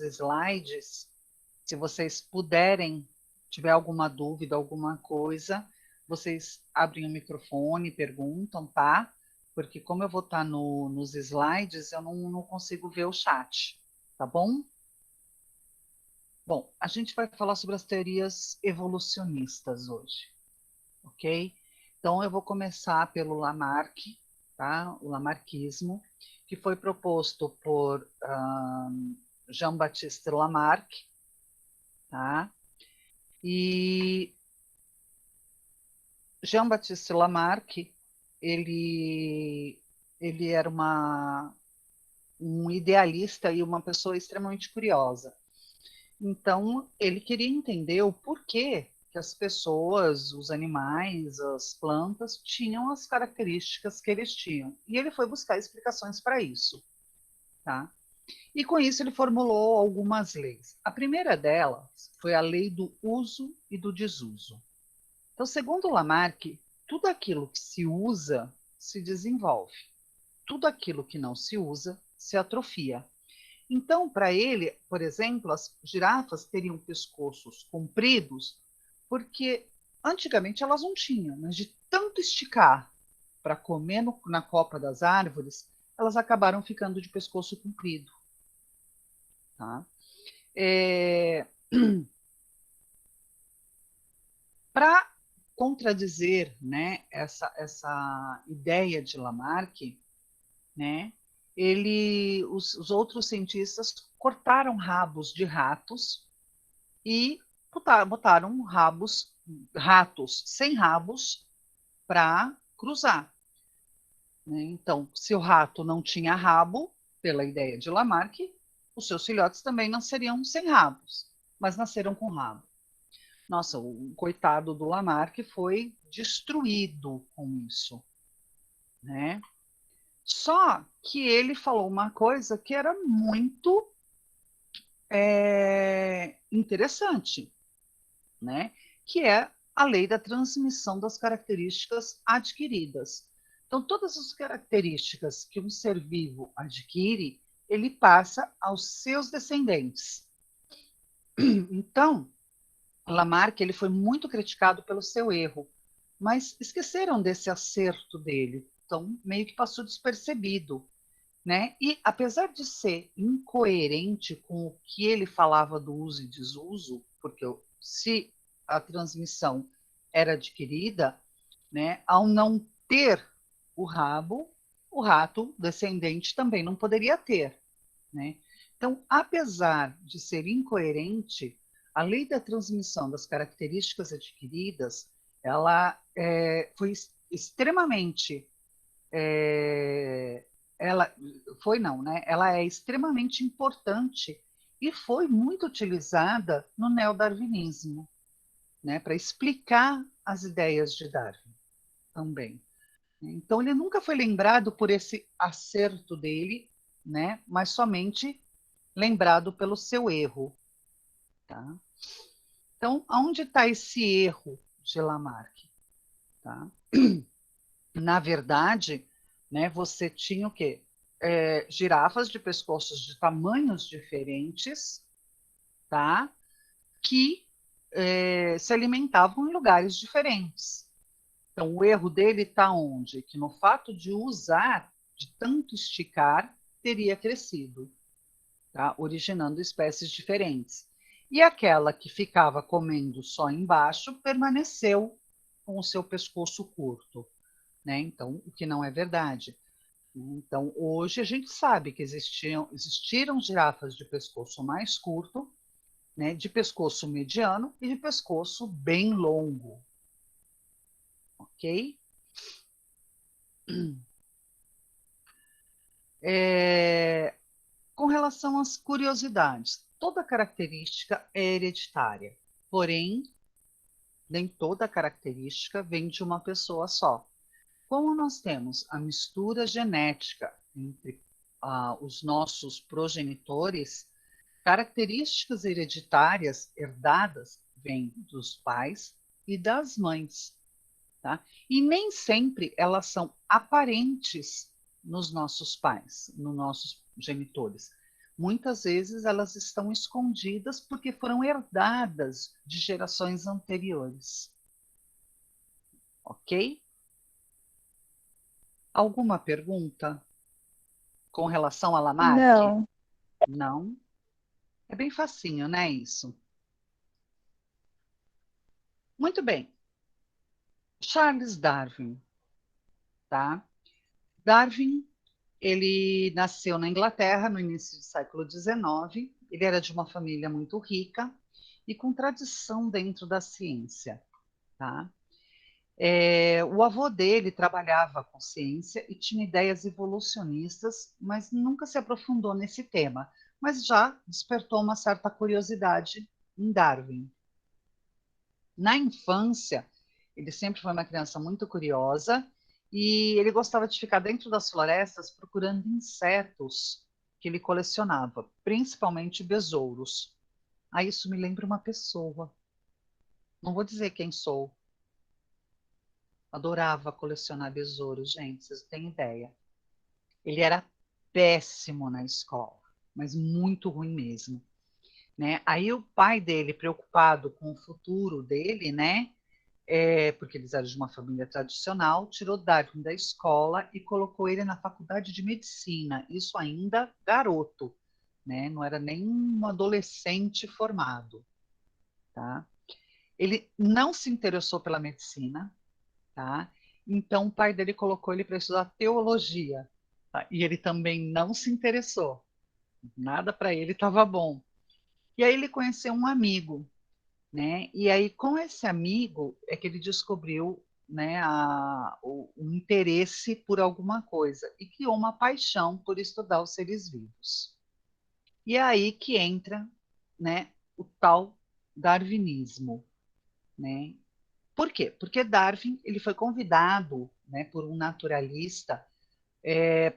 slides, se vocês puderem, tiver alguma dúvida, alguma coisa, vocês abrem o microfone, perguntam, tá? Porque como eu vou estar nos slides, eu não consigo ver o chat, tá bom? Bom, a gente vai falar sobre as teorias evolucionistas hoje, ok? Então, eu vou começar pelo Lamarck, tá? O lamarckismo, que foi proposto por Jean-Baptiste Lamarck, tá? E Jean-Baptiste Lamarck, ele era um idealista e uma pessoa extremamente curiosa. Então, ele queria entender o porquê que as pessoas, os animais, as plantas tinham as características que eles tinham. E ele foi buscar explicações para isso, tá? E com isso ele formulou algumas leis. A primeira delas foi a lei do uso e do desuso. Então, segundo Lamarck, tudo aquilo que se usa se desenvolve. Tudo aquilo que não se usa se atrofia. Então, para ele, por exemplo, as girafas teriam pescoços compridos, porque antigamente elas não tinham, mas de tanto esticar para comer na copa das árvores, elas acabaram ficando de pescoço comprido. Tá? Para contradizer, né, essa ideia de Lamarck, né, os outros cientistas cortaram rabos de ratos e botaram ratos sem rabos para cruzar. Né? Então, se o rato não tinha rabo, pela ideia de Lamarck, os seus filhotes também nasceriam sem rabos, mas nasceram com rabo. Nossa, o coitado do Lamarck foi destruído com isso, né? Só que ele falou uma coisa que era muito interessante, né? Que é a lei da transmissão das características adquiridas. Então, todas as características que um ser vivo adquire, ele passa aos seus descendentes. Então, Lamarck ele foi muito criticado pelo seu erro, mas esqueceram desse acerto dele. Então, meio que passou despercebido. Né? E, apesar de ser incoerente com o que ele falava do uso e desuso, porque se a transmissão era adquirida, né, ao não ter o rabo, o rato descendente também não poderia ter. Né? Então, apesar de ser incoerente, a lei da transmissão das características adquiridas, ela foi extremamente ela foi não, né? Ela é extremamente importante e foi muito utilizada no neodarwinismo, né? Para explicar as ideias de Darwin também. Então ele nunca foi lembrado por esse acerto dele, né? Mas somente lembrado pelo seu erro, tá? Então, aonde está esse erro de Lamarck? Tá? Na verdade, né, você tinha o quê? Girafas de pescoços de tamanhos diferentes, tá? Que se alimentavam em lugares diferentes. Então, o erro dele está onde? Que no fato de usar, de tanto esticar, teria crescido, tá? Originando espécies diferentes. E aquela que ficava comendo só embaixo permaneceu com o seu pescoço curto. Né? Então, o que não é verdade. Então, hoje a gente sabe que existiram girafas de pescoço mais curto, né, de pescoço mediano e de pescoço bem longo. Ok? Com relação às curiosidades, toda característica é hereditária, porém, nem toda característica vem de uma pessoa só. Como nós temos a mistura genética entre os nossos progenitores, características hereditárias herdadas vêm dos pais e das mães, tá? E nem sempre elas são aparentes nos nossos pais, nos nossos genitores. Muitas vezes elas estão escondidas porque foram herdadas de gerações anteriores. Ok? Alguma pergunta com relação a Lamarck? Não. Não? É bem facinho, né, isso? Muito bem. Charles Darwin, tá? Darwin, ele nasceu na Inglaterra no início do século XIX. Ele era de uma família muito rica e com tradição dentro da ciência, tá? O avô dele trabalhava com ciência e tinha ideias evolucionistas, mas nunca se aprofundou nesse tema, mas já despertou uma certa curiosidade em Darwin. Na infância, ele sempre foi uma criança muito curiosa e ele gostava de ficar dentro das florestas procurando insetos que ele colecionava, principalmente besouros. Ah, isso me lembra uma pessoa. Não vou dizer quem sou. Adorava colecionar besouros, gente, vocês não têm ideia. Ele era péssimo na escola, mas muito ruim mesmo, né? Aí o pai dele, preocupado com o futuro dele, né? Porque eles eram de uma família tradicional, tirou Darwin da escola e colocou ele na faculdade de medicina, isso ainda garoto, né? Não era nem um adolescente formado, tá? Ele não se interessou pela medicina, tá? Então o pai dele colocou ele para estudar teologia, tá? E ele também não se interessou, nada para ele estava bom. E aí ele conheceu um amigo, né? E aí com esse amigo é que ele descobriu, né, o interesse por alguma coisa e criou uma paixão por estudar os seres vivos. E é aí que entra, né, o tal darwinismo, né? Por quê? Porque Darwin ele foi convidado, né, por um naturalista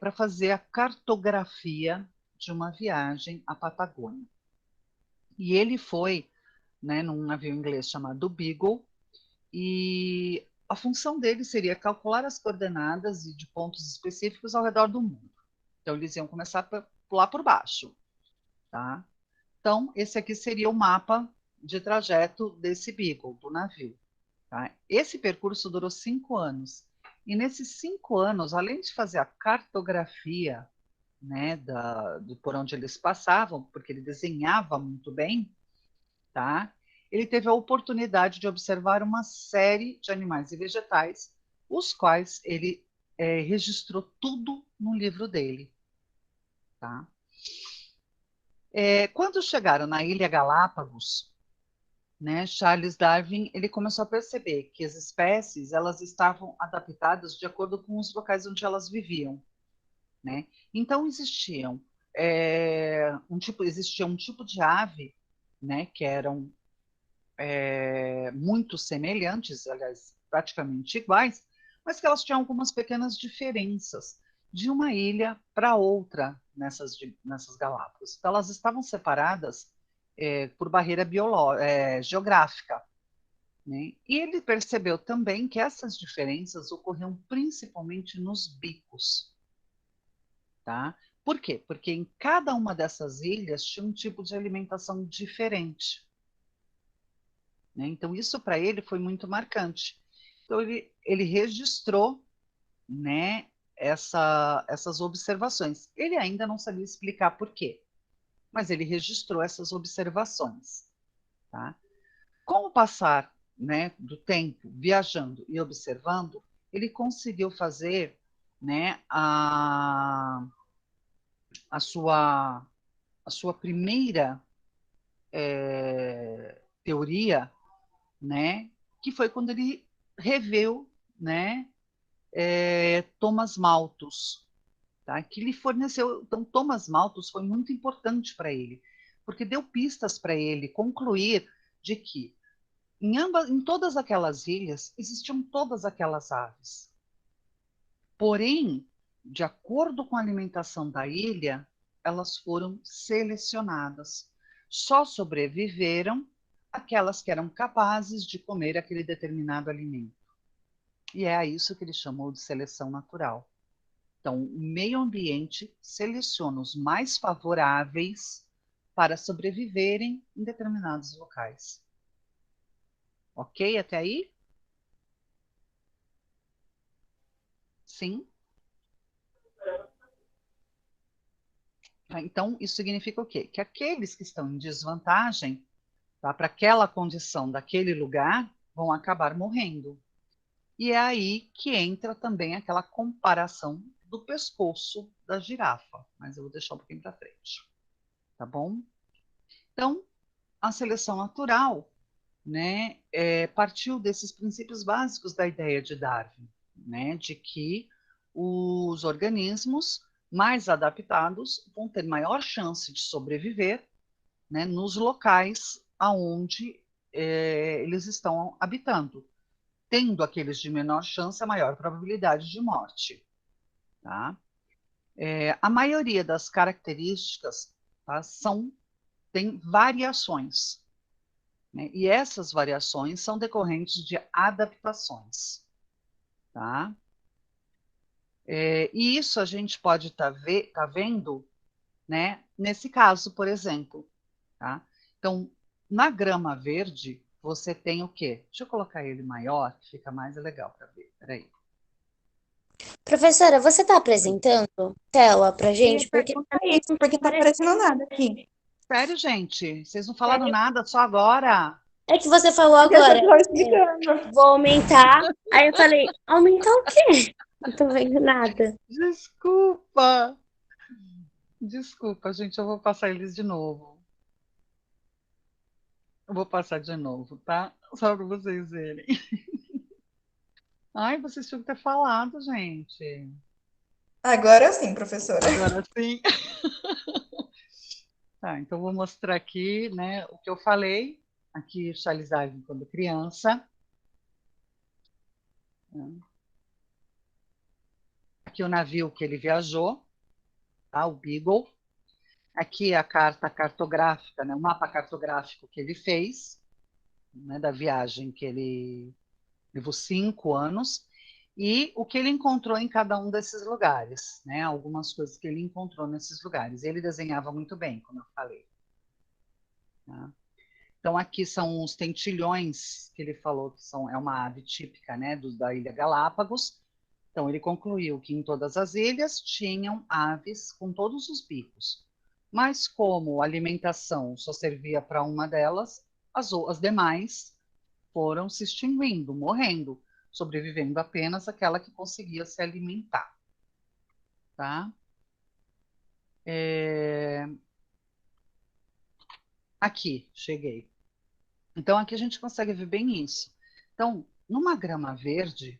para fazer a cartografia de uma viagem à Patagônia. E ele foi, né, num navio inglês chamado Beagle, e a função dele seria calcular as coordenadas de pontos específicos ao redor do mundo. Então, eles iam começar lá por baixo, tá? Então, esse aqui seria o mapa de trajeto desse Beagle, do navio. Tá? Esse percurso durou 5 anos. E nesses 5 anos, além de fazer a cartografia, né, por onde eles passavam, porque ele desenhava muito bem, tá? Ele teve a oportunidade de observar uma série de animais e vegetais, os quais ele registrou tudo no livro dele. Tá? Quando chegaram na Ilha Galápagos, né, Charles Darwin ele começou a perceber que as espécies elas estavam adaptadas de acordo com os locais onde elas viviam, né? Então existia um tipo de ave, né, que eram muito semelhantes, aliás, praticamente iguais, mas que elas tinham algumas pequenas diferenças de uma ilha para outra nessas Galápagos. Então, elas estavam separadas por barreira geográfica. Né? E ele percebeu também que essas diferenças ocorriam principalmente nos bicos. Tá? Por quê? Porque em cada uma dessas ilhas tinha um tipo de alimentação diferente. Né? Então, isso para ele foi muito marcante. Então, ele registrou, né, essas observações. Ele ainda não sabia explicar por quê, mas ele registrou essas observações. Tá? Com o passar, né, do tempo, viajando e observando, ele conseguiu fazer, né, a, sua, a sua primeira teoria, né, que foi quando ele reveu, né, Thomas Malthus, tá, que lhe forneceu. Então, Thomas Malthus foi muito importante para ele, porque deu pistas para ele concluir de que em todas aquelas ilhas existiam todas aquelas aves. Porém, de acordo com a alimentação da ilha, elas foram selecionadas. Só sobreviveram aquelas que eram capazes de comer aquele determinado alimento. E é a isso que ele chamou de seleção natural. Então, o meio ambiente seleciona os mais favoráveis para sobreviverem em determinados locais. Ok até aí? Sim? Então, isso significa o quê? Que aqueles que estão em desvantagem, tá, para aquela condição daquele lugar, vão acabar morrendo. E é aí que entra também aquela comparação do pescoço da girafa. Mas eu vou deixar um pouquinho para frente. Tá bom? Então, a seleção natural, né, partiu desses princípios básicos da ideia de Darwin, né, de que os organismos mais adaptados vão ter maior chance de sobreviver, né, nos locais aonde eles estão habitando, tendo aqueles de menor chance a maior probabilidade de morte. Tá? A maioria das características, tá, tem variações, né? E essas variações são decorrentes de adaptações. Tá? E isso a gente pode tá vendo, né, nesse caso, por exemplo. Tá? Então, na grama verde, você tem o quê? Deixa eu colocar ele maior, que fica mais legal para ver. Peraí. Professora, você está apresentando tela pra Eu ia gente? Porque perguntar isso, porque não tá aparecendo nada aqui. Sério, gente? Vocês não falaram nada só agora? é que você falou Porque você agora, estava explicando. vou aumentar. Aí eu falei, aumentar o quê? Não tô vendo nada. Desculpa. Desculpa, gente, eu vou passar eles de novo. Eu vou passar de novo, tá? Só para vocês verem. Ai, vocês tinham que ter falado, gente. Agora sim, professora. Agora sim. Tá, então vou mostrar aqui, né, o que eu falei. Aqui, Charles Darwin quando criança. Aqui o navio que ele viajou, tá? O Beagle. Aqui a carta cartográfica, né, o mapa cartográfico que ele fez, né, da viagem que ele levou 5 anos, e o que ele encontrou em cada um desses lugares, né, algumas coisas que ele encontrou nesses lugares. Ele desenhava muito bem, como eu falei. Tá? Então, aqui são os tentilhões que ele falou que é uma ave típica, né, da Ilha Galápagos. Então, ele concluiu que em todas as ilhas tinham aves com todos os bicos. Mas, como a alimentação só servia para uma delas, as demais foram se extinguindo, morrendo, sobrevivendo apenas aquela que conseguia se alimentar. Tá? Aqui, cheguei. Então, aqui a gente consegue ver bem isso. Então, numa grama verde,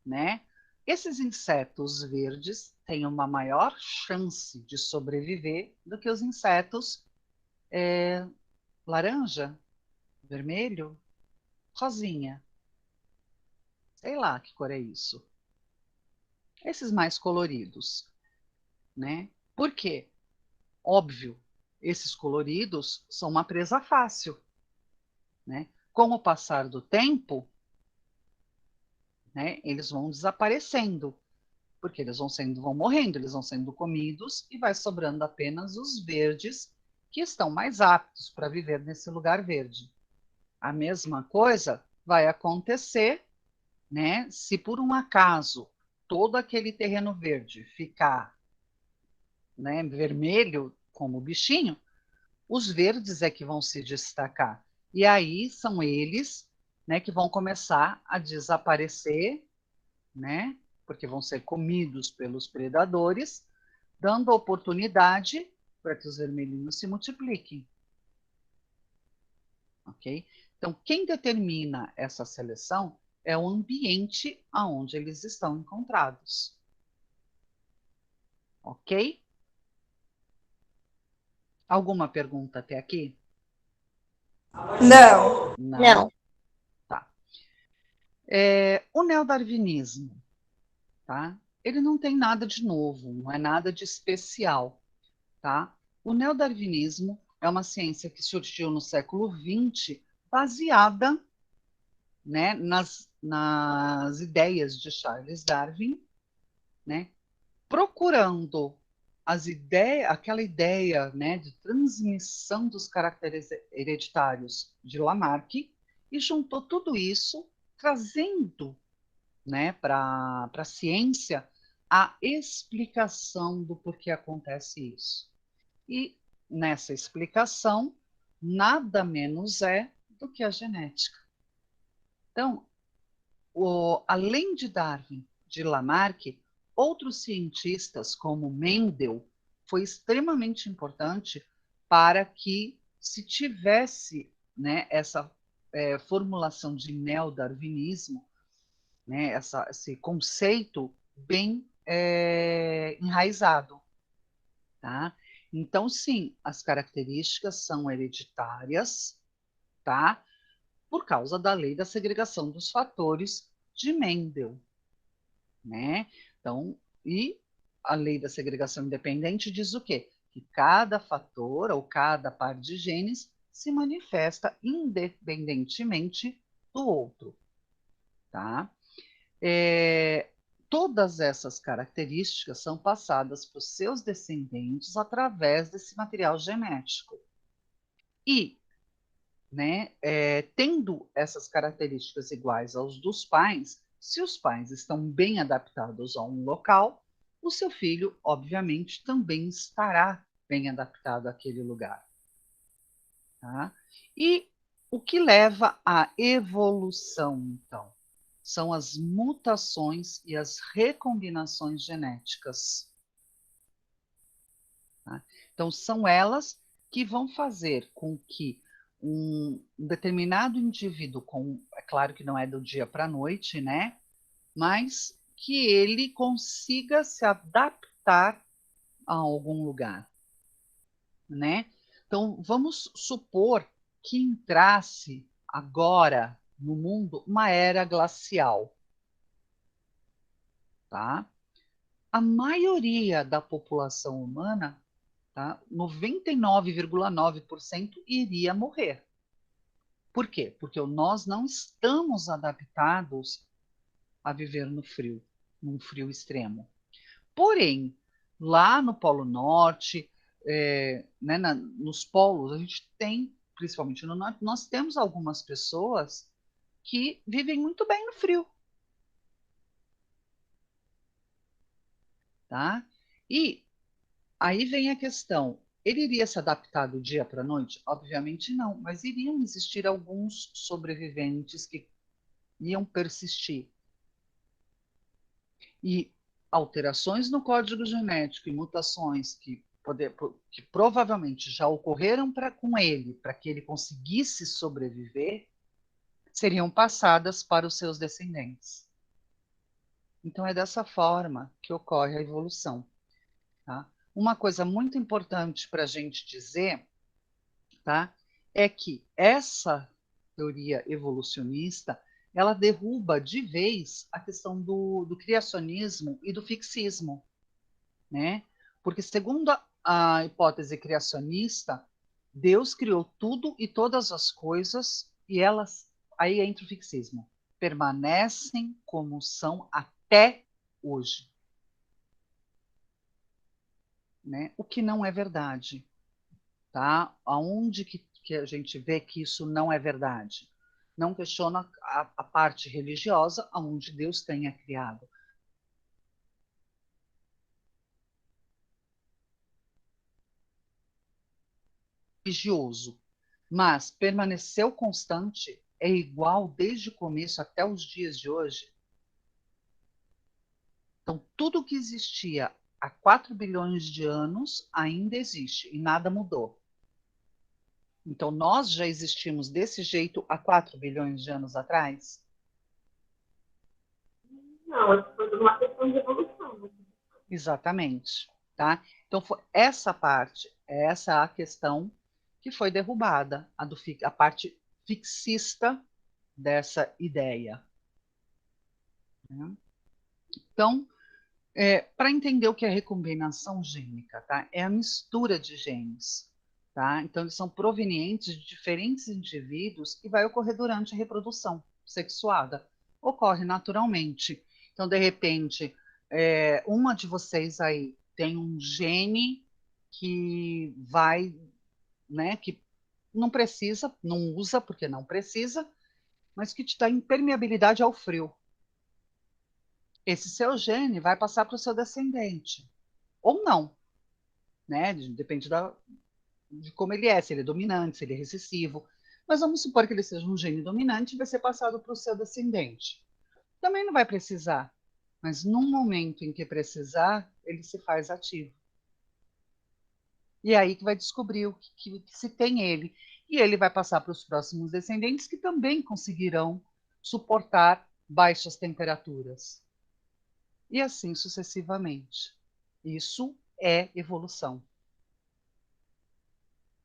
né, esses insetos verdes têm uma maior chance de sobreviver do que os insetos laranja, vermelho, rosinha. Sei lá que cor é isso. Esses mais coloridos, né? Por quê? Óbvio, esses coloridos são uma presa fácil, né? Com o passar do tempo, né, eles vão desaparecendo, porque vão morrendo, eles vão sendo comidos e vai sobrando apenas os verdes que estão mais aptos para viver nesse lugar verde. A mesma coisa vai acontecer, né, se por um acaso todo aquele terreno verde ficar, né, vermelho como o bichinho, os verdes é que vão se destacar. E aí são eles, né, que vão começar a desaparecer, né, porque vão ser comidos pelos predadores, dando oportunidade para que os vermelhinhos se multipliquem. Ok? Então, quem determina essa seleção é o ambiente aonde eles estão encontrados. Ok? Alguma pergunta até aqui? Não. Não? Não. Tá. O neodarwinismo, tá? Ele não tem nada de novo, não é nada de especial, tá? O neodarwinismo é uma ciência que surgiu no século XX, baseada, né, nas ideias de Charles Darwin, né, procurando aquela ideia, né, de transmissão dos caracteres hereditários de Lamarck e juntou tudo isso, trazendo, né, para a ciência a explicação do porquê acontece isso. E nessa explicação, nada menos é do que a genética. Então, além de Darwin, de Lamarck, outros cientistas, como Mendel, foi extremamente importante para que se tivesse, né, essa formulação de neodarwinismo, né, esse conceito bem enraizado. Tá? Então, sim, as características são hereditárias, tá? Por causa da lei da segregação dos fatores de Mendel, né? Então, e a lei da segregação independente diz o quê? Que cada fator ou cada par de genes se manifesta independentemente do outro, tá? Todas essas características são passadas para os seus descendentes através desse material genético. E, né, tendo essas características iguais aos dos pais, se os pais estão bem adaptados a um local, o seu filho, obviamente, também estará bem adaptado àquele lugar. Tá? E o que leva à evolução, então? São as mutações e as recombinações genéticas. Tá? Então, são elas que vão fazer com que um determinado indivíduo, é claro que não é do dia para a noite, né? Mas que ele consiga se adaptar a algum lugar, né? Então, vamos supor que entrasse agora no mundo uma era glacial, tá? A maioria da população humana, tá? 99,9% iria morrer. Por quê? Porque nós não estamos adaptados a viver no frio, num frio extremo. Porém, lá no Polo Norte, né, nos polos, a gente tem, principalmente no Norte, nós temos algumas pessoas que vivem muito bem no frio. Tá? E aí vem a questão: ele iria se adaptar do dia para a noite? Obviamente não, mas iriam existir alguns sobreviventes que iam persistir. E alterações no código genético e mutações que provavelmente já ocorreram com ele, para que ele conseguisse sobreviver, seriam passadas para os seus descendentes. Então, é dessa forma que ocorre a evolução. Tá? Uma coisa muito importante para a gente dizer, tá, é que essa teoria evolucionista ela derruba de vez a questão do criacionismo e do fixismo, né? Porque segundo a hipótese criacionista, Deus criou tudo e todas as coisas e elas, aí entra o fixismo, permanecem como são até hoje, né? O que não é verdade, tá? Aonde que a gente vê que isso não é verdade? Não questiona a parte religiosa aonde Deus tenha criado. Religioso, mas permaneceu constante, é igual desde o começo até os dias de hoje. Então, tudo que existia há 4 bilhões de anos ainda existe e nada mudou. Então, nós já existimos desse jeito há 4 bilhões de anos atrás? Não, isso foi uma questão de evolução. Né? Exatamente. Tá? Então, essa parte, essa é a questão que foi derrubada, a parte fixista dessa ideia. Né? Então, para entender o que é recombinação gênica, tá? É a mistura de genes. Tá? Então, eles são provenientes de diferentes indivíduos e vai ocorrer durante a reprodução sexuada. Ocorre naturalmente. Então, de repente, uma de vocês aí tem um gene que vai, né, que não precisa, não usa porque não precisa, mas que te dá impermeabilidade ao frio. Esse seu gene vai passar para o seu descendente, ou não, né? Depende de como ele é, se ele é dominante, se ele é recessivo. Mas vamos supor que ele seja um gene dominante e vai ser passado para o seu descendente. Também não vai precisar, mas num momento em que precisar, ele se faz ativo. E é aí que vai descobrir que se tem ele. E ele vai passar para os próximos descendentes que também conseguirão suportar baixas temperaturas. E assim sucessivamente. Isso é evolução.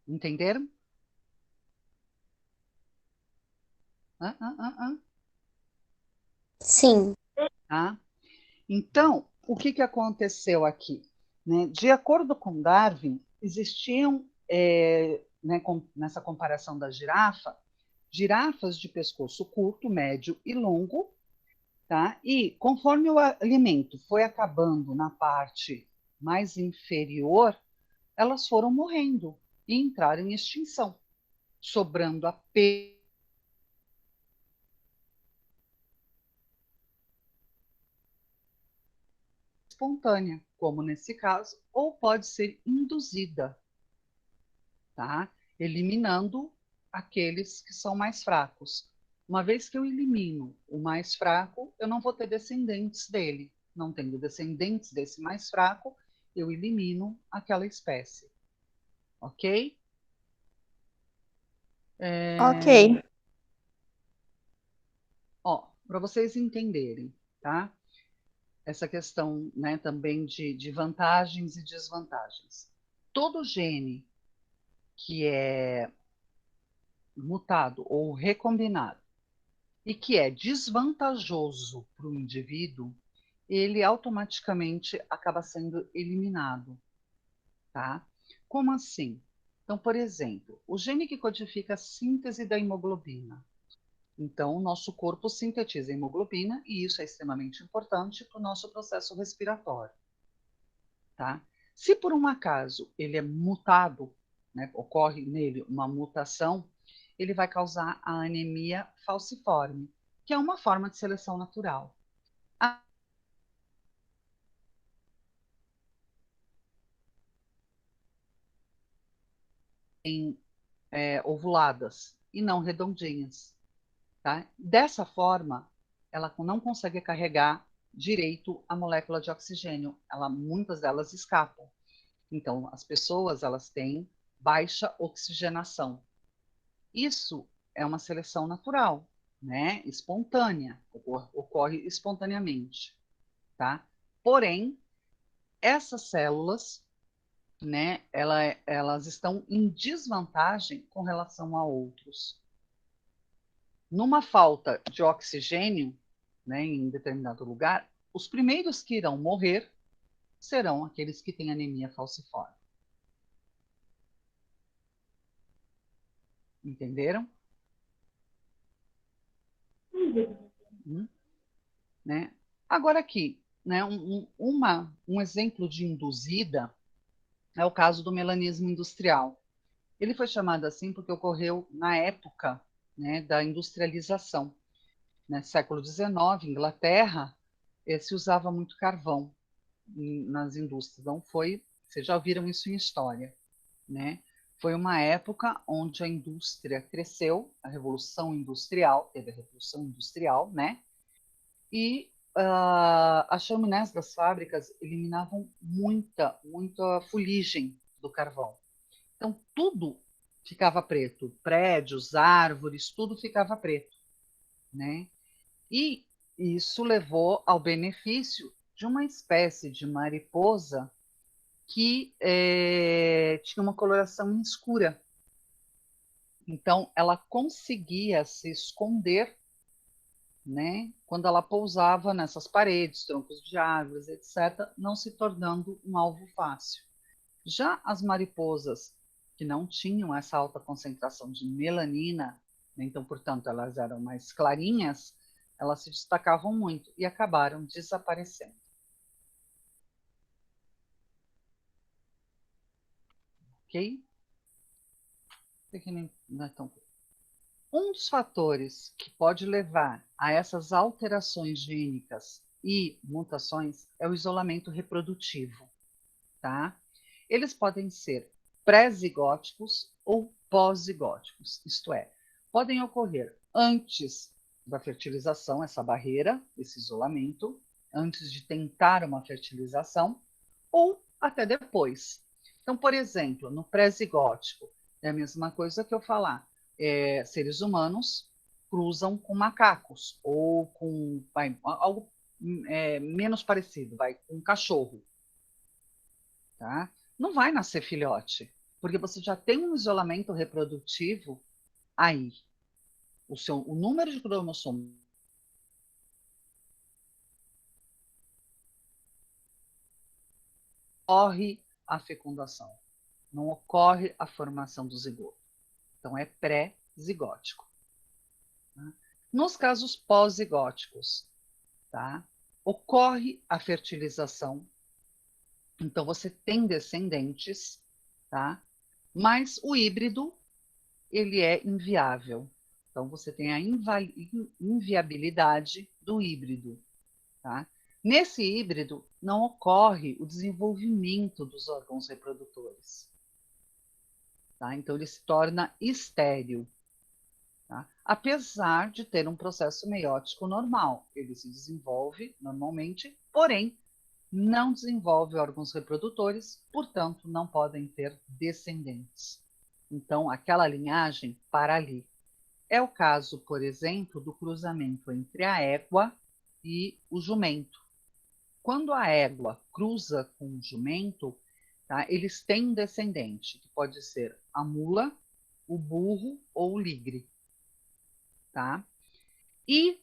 Entenderam? Sim. Tá? Então, o que aconteceu aqui? Né? De acordo com Darwin, existiam, né, nessa comparação da girafa, girafas de pescoço curto, médio e longo, tá? E conforme o alimento foi acabando na parte mais inferior, elas foram morrendo e entraram em extinção, sobrando apenas espontânea, como nesse caso, ou pode ser induzida, tá? Eliminando aqueles que são mais fracos. Uma vez que eu elimino o mais fraco, eu não vou ter descendentes dele. Não tendo descendentes desse mais fraco, eu elimino aquela espécie. Ok? Ok. Ó, para vocês entenderem, tá? Essa questão, né, também de vantagens e desvantagens. Todo gene que é mutado ou recombinado e que é desvantajoso para o indivíduo, ele automaticamente acaba sendo eliminado, tá? Como assim? Então, por exemplo, o gene que codifica a síntese da hemoglobina. Então, o nosso corpo sintetiza hemoglobina e isso é extremamente importante para o nosso processo respiratório, tá? Se por um acaso ele é mutado, né, ocorre nele uma mutação, ele vai causar a anemia falciforme, que é uma forma de seleção natural. Em, ovuladas e não redondinhas. Tá? Dessa forma, ela não consegue carregar direito a molécula de oxigênio. Muitas delas escapam. Então, as pessoas elas têm baixa oxigenação. Isso é uma seleção natural, né? Espontânea, ocorre espontaneamente, tá? Porém, essas células, né, elas estão em desvantagem com relação a outros. Numa falta de oxigênio, né, em determinado lugar, os primeiros que irão morrer serão aqueles que têm anemia falciforme. Entenderam? Né? Agora aqui, né, um exemplo de induzida é o caso do melanismo industrial. Ele foi chamado assim porque ocorreu na época, né, da industrialização. No século XIX, Inglaterra, se usava muito carvão nas indústrias. Então vocês já ouviram isso em história, né? Foi uma época onde a indústria cresceu, a Revolução Industrial, teve a Revolução Industrial, né? E as chaminés das fábricas eliminavam muita fuligem do carvão. Então, tudo ficava preto, prédios, árvores, tudo ficava preto, né? E isso levou ao benefício de uma espécie de mariposa que tinha uma coloração escura. Então, ela conseguia se esconder, né, quando ela pousava nessas paredes, troncos de árvores, etc., não se tornando um alvo fácil. Já as mariposas que não tinham essa alta concentração de melanina, né, então, portanto, elas eram mais clarinhas, elas se destacavam muito e acabaram desaparecendo. ok? Não é tão... Um dos fatores que pode levar a essas alterações gênicas e mutações é o isolamento reprodutivo, tá? Eles podem ser pré-zigóticos ou pós-zigóticos, isto é, podem ocorrer antes da fertilização, essa barreira, esse isolamento, antes de tentar uma fertilização, ou até depois. Então, por exemplo, no pré-zigótico, é a mesma coisa que eu falar, seres humanos cruzam com macacos, ou com algo menos parecido, com um cachorro, tá? Não vai nascer filhote, porque você já tem um isolamento reprodutivo aí. O número de cromossomos ocorre a fecundação, não ocorre a formação do zigoto. Então, é pré-zigótico. Tá? Nos casos pós-zigóticos, tá? Ocorre a fertilização, então você tem descendentes, tá? Mas o híbrido, ele é inviável. Então, você tem a inviabilidade do híbrido. Tá? Nesse híbrido, não ocorre o desenvolvimento dos órgãos reprodutores. Tá? Então, ele se torna estéril. Tá? Apesar de ter um processo meiótico normal. Ele se desenvolve normalmente, porém, não desenvolve órgãos reprodutores, portanto, não podem ter descendentes. Então, aquela linhagem para ali. É o caso, por exemplo, do cruzamento entre a égua e o jumento. Quando a égua cruza com o jumento, tá, eles têm um descendente, que pode ser a mula, o burro ou o ligre. Tá? E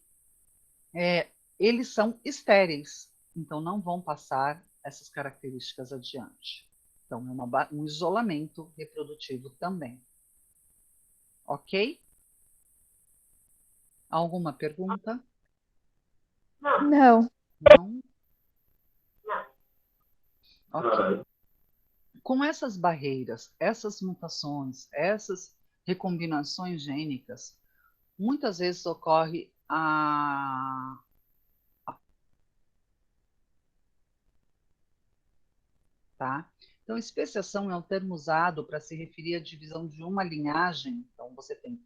eles são estéreis, então não vão passar essas características adiante. Então, é um isolamento reprodutivo também. Ok? Alguma pergunta? Não. Não? Ok. Com essas barreiras, essas mutações, essas recombinações gênicas, muitas vezes ocorre tá? Então, especiação é um termo usado para se referir à divisão de uma linhagem. Então, você tem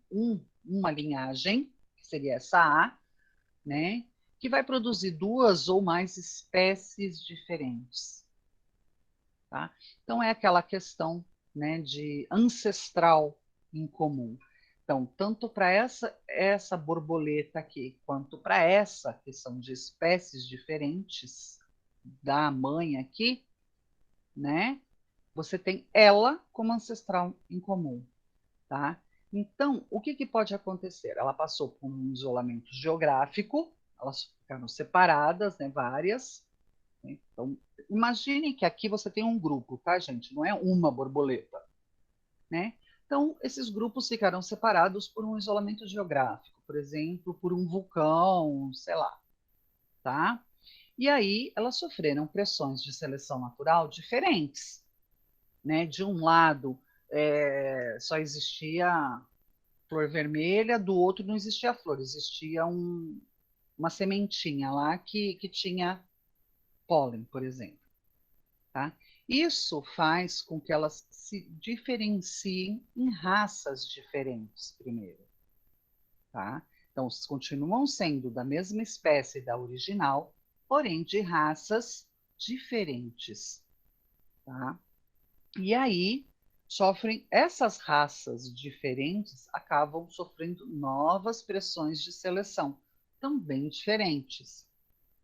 uma linhagem, que seria essa A, né? Que vai produzir duas ou mais espécies diferentes. Tá? Então, é aquela questão, né, de ancestral em comum. Então, tanto para essa borboleta aqui, quanto para essa, que são de espécies diferentes da mãe aqui, né? Você tem ela como ancestral em comum, tá? Então, o que pode acontecer? Ela passou por um isolamento geográfico, elas ficaram separadas, né, várias. Né? Então, imagine que aqui você tem um grupo, tá, gente? Não é uma borboleta, né? Então, esses grupos ficaram separados por um isolamento geográfico, por exemplo, por um vulcão, sei lá, tá? E aí elas sofreram pressões de seleção natural diferentes, né? De um lado, só existia flor vermelha, do outro não existia flor, existia uma sementinha lá que tinha pólen, por exemplo. Tá? Isso faz com que elas se diferenciem em raças diferentes, primeiro. Tá? Então, continuam sendo da mesma espécie da original, porém de raças diferentes. Tá? E aí, essas raças diferentes acabam sofrendo novas pressões de seleção, também diferentes.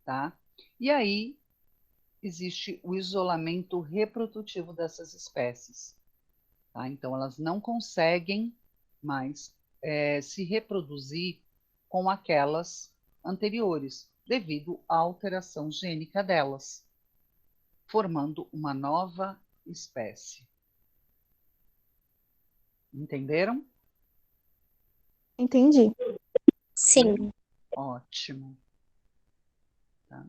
Tá? E aí, existe o isolamento reprodutivo dessas espécies. Tá? Então, elas não conseguem mais se reproduzir com aquelas anteriores, devido à alteração gênica delas, formando uma nova espécie. Entenderam? Entendi. Sim. Ótimo. Tá?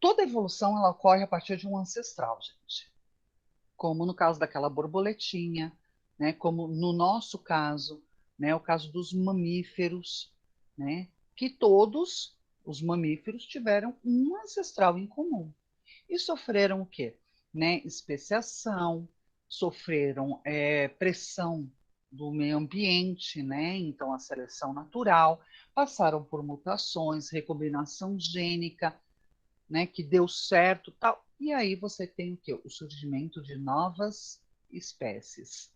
toda evolução ela ocorre a partir de um ancestral, gente. Como no caso daquela borboletinha, né? Como no nosso caso, né? O caso dos mamíferos, né? Que todos os mamíferos tiveram um ancestral em comum. E sofreram o quê? Né? Especiação, sofreram pressão do meio ambiente, né? Então a seleção natural, passaram por mutações, recombinação gênica, né? Que deu certo, tal. E aí você tem o quê? O surgimento de novas espécies,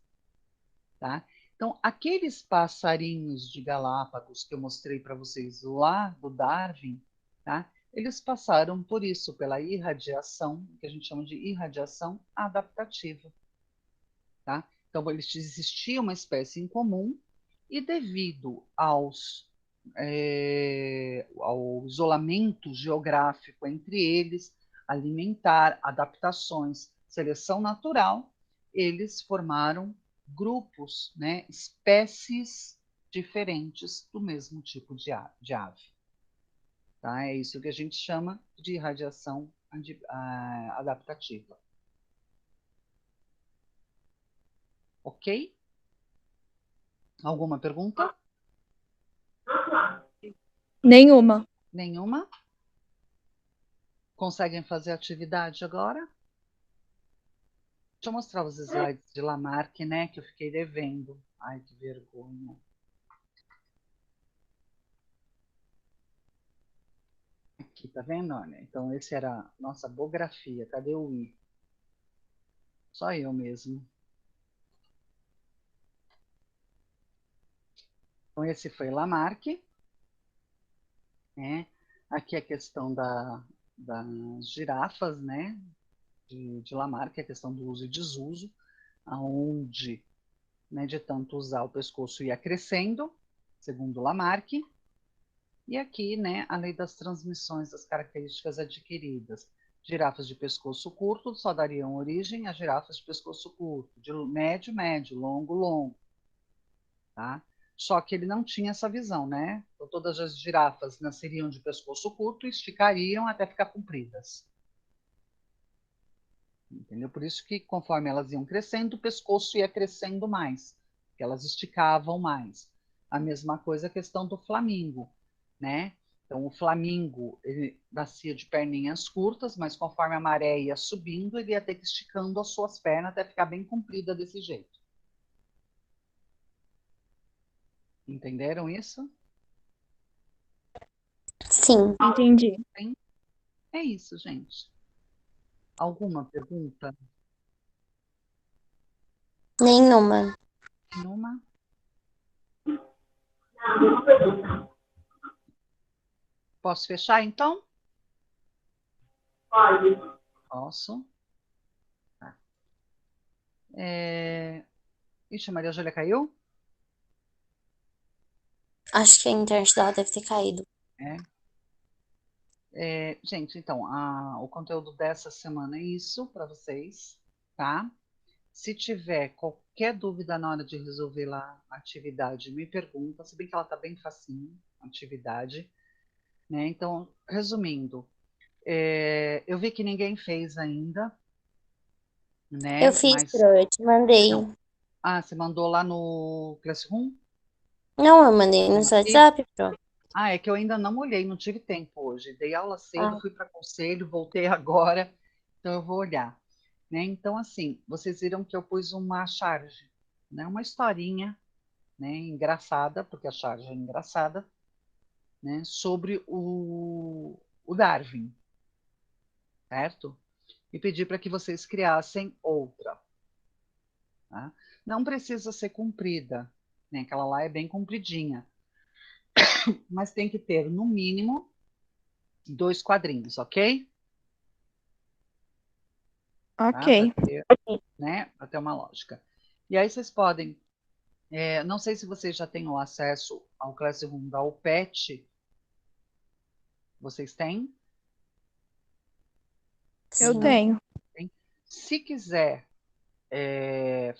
tá? Então, aqueles passarinhos de Galápagos que eu mostrei para vocês lá do Darwin, tá? Eles passaram por isso, pela irradiação, que a gente chama de irradiação adaptativa, tá? Então, existia uma espécie em comum e devido ao isolamento geográfico entre eles, alimentar, adaptações, seleção natural, eles formaram grupos, né, espécies diferentes do mesmo tipo de ave. Tá? É isso que a gente chama de radiação adaptativa. Ok? Alguma pergunta? Nenhuma. Nenhuma? Conseguem fazer atividade agora? Deixa eu mostrar os slides de Lamarck, né? Que eu fiquei devendo. Ai, que vergonha. Aqui, tá vendo? Olha, então esse era a nossa bografia. Cadê o I? Só eu mesmo. Então esse foi Lamarck, né? Aqui a questão das girafas, né? De Lamarck, a questão do uso e desuso, aonde, né, de tanto usar o pescoço ia crescendo, segundo Lamarck. E aqui, né, a lei das transmissões das características adquiridas. Girafas de pescoço curto só dariam origem a girafas de pescoço curto, de médio, médio, longo, longo. Tá? Só que ele não tinha essa visão, né? Então, todas as girafas nasceriam de pescoço curto e esticariam até ficar compridas. Entendeu? Por isso que, conforme elas iam crescendo, o pescoço ia crescendo mais, porque elas esticavam mais. A mesma coisa a questão do flamingo, né? Então, o flamingo, ele nascia de perninhas curtas, mas conforme a maré ia subindo, ele ia ter que esticando as suas pernas até ficar bem comprida desse jeito. Entenderam isso? Sim. Entendi. Sim? É isso, gente. Alguma pergunta? Nenhuma. Nenhuma? Posso fechar, então? Pode. Posso. Tá. Ixi, a Maria Júlia caiu? Acho que a internet dela deve ter caído. Gente, então, o conteúdo dessa semana é isso para vocês, tá? Se tiver qualquer dúvida na hora de resolver lá a atividade, me pergunta, se bem que ela está bem facinho, a atividade, né? Então, resumindo, eu vi que ninguém fez ainda, né? Eu fiz, Mas, Pro, eu te mandei. não. Você mandou lá no Classroom? Não, eu mandei no seu Aqui? WhatsApp, Pro. É que eu ainda não olhei, não tive tempo hoje. Dei aula cedo, Ah, fui para conselho, voltei agora, então eu vou olhar. Né? Então, assim, vocês viram que eu pus uma charge, né? Uma historinha, né? Engraçada, porque a charge é engraçada, né? Sobre o Darwin, certo? E pedi para que vocês criassem outra. Tá? Não precisa ser comprida, né? Aquela lá é bem compridinha, mas tem que ter, no mínimo, 2 quadrinhos, ok? Tá? Para Ok. ter, né? Para ter uma lógica. E aí vocês podem. Não sei se vocês já têm o acesso ao Classroom da UPET. Vocês têm? Eu sim. tenho. Tem? Se quiser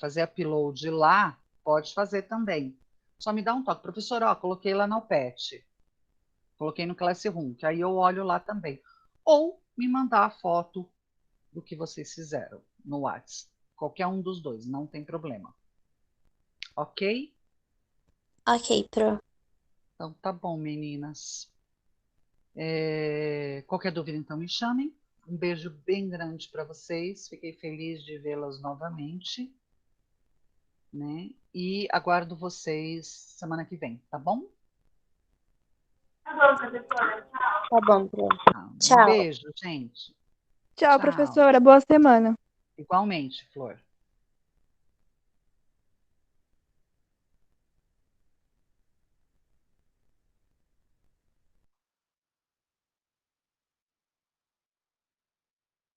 fazer upload lá, pode fazer também. Só me dá um toque. Professor, coloquei lá na UPET. Coloquei no Classroom, que aí eu olho lá também. Ou me mandar a foto do que vocês fizeram no WhatsApp. Qualquer um dos dois, não tem problema. Ok? Ok, Pro. Então tá bom, meninas. Qualquer dúvida, então me chamem. Um beijo bem grande para vocês. Fiquei feliz de vê-las novamente, né? E aguardo vocês semana que vem, tá bom? Tá bom, Pro. Um Tchau. beijo, gente. Tchau, Tchau. professora. Boa semana. Igualmente, Flor.